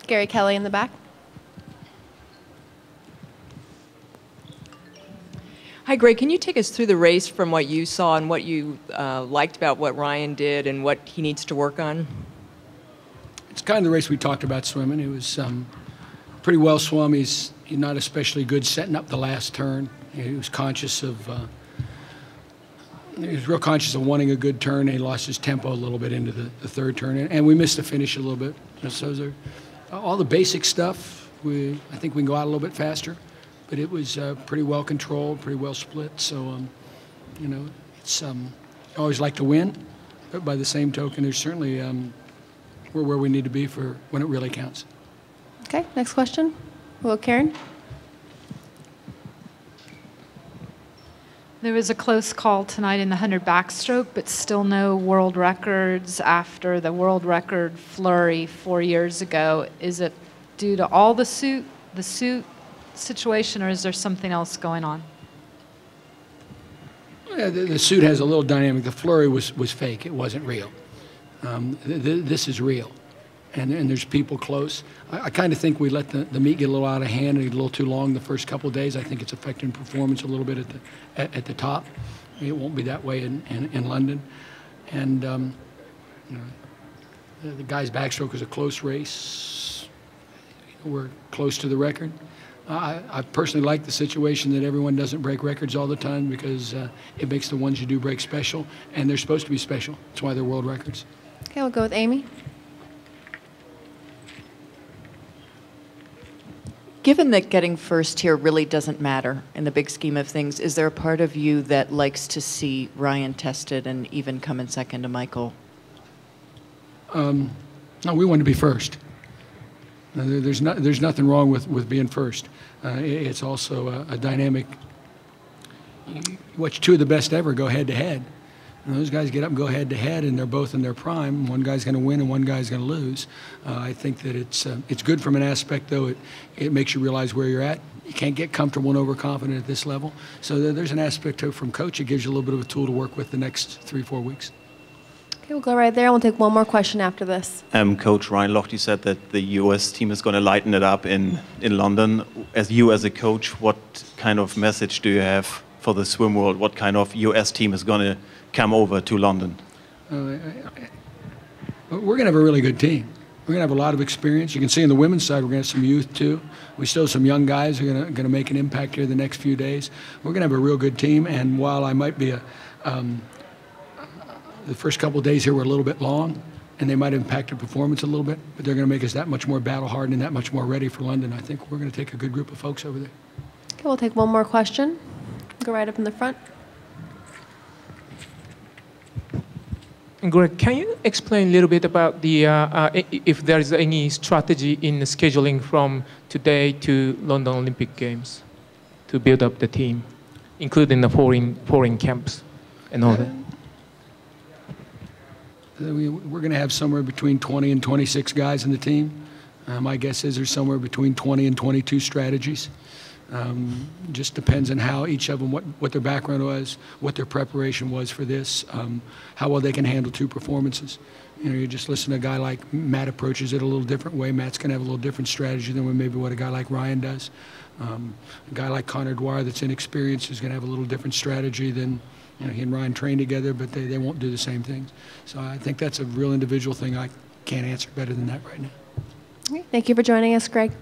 Gary Kelly in the back. Hi, Greg. Can you take us through the race from what you saw and what you liked about what Ryan did and what he needs to work on? It's kind of the race we talked about swimming. It was pretty well swum. He's not especially good setting up the last turn. He was conscious of he was real conscious of wanting a good turn. And he lost his tempo a little bit into the third turn, and we missed the finish a little bit. So those are all the basic stuff. I think we can go out a little bit faster. But it was pretty well controlled, pretty well split. So, you know, it's I always like to win, but by the same token, there's certainly we're where we need to be for when it really counts. Okay, next question. Hello, Karen. There was a close call tonight in the 100 backstroke, but still no world records after the world record flurry 4 years ago. Is it due to all the suit situation, or is there something else going on? Yeah, the suit has a little dynamic. The flurry was fake. It wasn't real. This is real. And there's people close. I kind of think we let the meet get a little out of hand and a little too long the first couple of days. I think it's affecting performance a little bit at the top. It won't be that way in London. And you know, the guy's backstroke is a close race. We're close to the record. I personally like the situation that everyone doesn't break records all the time, because it makes the ones you do break special, and they're supposed to be special. That's why they're world records. Okay, we'll go with Amy. Given that getting first here really doesn't matter in the big scheme of things, is there a part of you that likes to see Ryan tested and even come in second to Michael? No, we want to be first. There's nothing wrong with being first. It's also a dynamic. You watch two of the best ever go head to head. And those guys get up and go head to head, and they're both in their prime. One guy's going to win and one guy's going to lose. I think that it's good from an aspect, though. It makes you realize where you're at. You can't get comfortable and overconfident at this level. So there's an aspect to it from coach. It gives you a little bit of a tool to work with the next 3-4 weeks. Okay, we'll go right there. We'll take one more question after this. Coach Ryan Lochte said that the US team is going to lighten it up in London. As a coach, what kind of message do you have for the swim world? What kind of US team is going to come over to London? We're going to have a really good team. We're going to have a lot of experience. You can see on the women's side, we're going to have some youth too. We still have some young guys who are going to make an impact here the next few days. We're going to have a real good team, and while I might be the first couple of days here were a little bit long, and they might have impacted performance a little bit, but they're going to make us that much more battle-hardened and that much more ready for London. I think we're going to take a good group of folks over there. Okay, we'll take one more question. Go right up in the front. Greg, can you explain a little bit about the if there is any strategy in the scheduling from today to London Olympic Games to build up the team, including the foreign camps and all that? We're going to have somewhere between 20 and 26 guys in the team. My guess is there's somewhere between 20 and 22 strategies. Just depends on how each of them, what their background was, what their preparation was for this, how well they can handle two performances. You know, you just listen to a guy like Matt approaches it a little different way. Matt's going to have a little different strategy than maybe what a guy like Ryan does. A guy like Connor Dwyer that's inexperienced is going to have a little different strategy than, you know, he and Ryan train together, but they won't do the same things. So I think that's a real individual thing. I can't answer better than that right now. Okay, thank you for joining us, Greg.